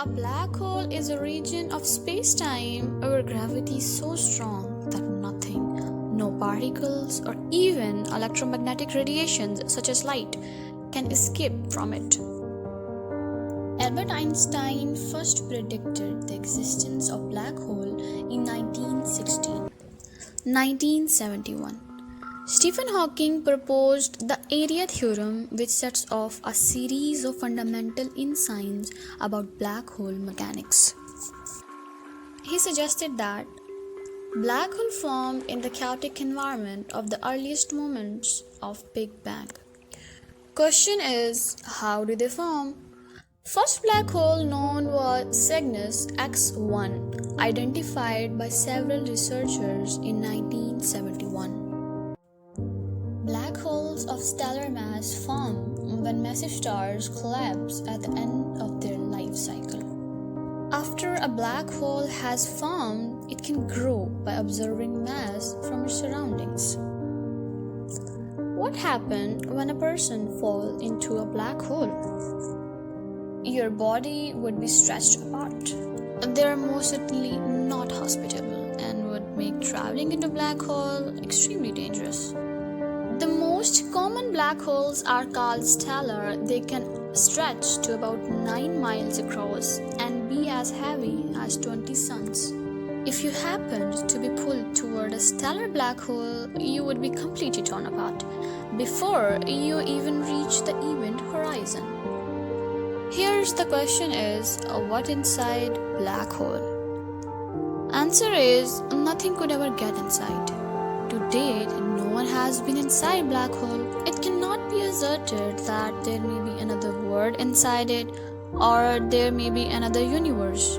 A black hole is a region of space-time where gravity is so strong that nothing, no particles or even electromagnetic radiations such as light, can escape from it. Albert Einstein first predicted the existence of black hole in 1971. Stephen Hawking proposed the area theorem, which sets off a series of fundamental insights about black hole mechanics. He suggested that black holes form in the chaotic environment of the earliest moments of Big Bang. Question is, how do they form? First black hole known was Cygnus X1, identified by several researchers in 1971. Black holes of stellar mass form when massive stars collapse at the end of their life cycle. After a black hole has formed, it can grow by absorbing mass from its surroundings. What happens when a person falls into a black hole? Your body would be stretched apart. They are most certainly not hospitable and would make traveling into a black hole extremely dangerous. The most common black holes are called stellar. They can stretch to about 9 miles across and be as heavy as 20 suns. If you happened to be pulled toward a stellar black hole, you would be completely torn apart before you even reach the event horizon. Here's the question is, what inside black hole? Answer is, nothing could ever get inside. To date, no one has been inside black hole. It cannot be asserted that there may be another world inside it, or there may be another universe.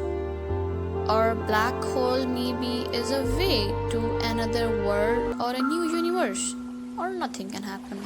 Or black hole maybe is a way to another world or a new universe, or nothing can happen.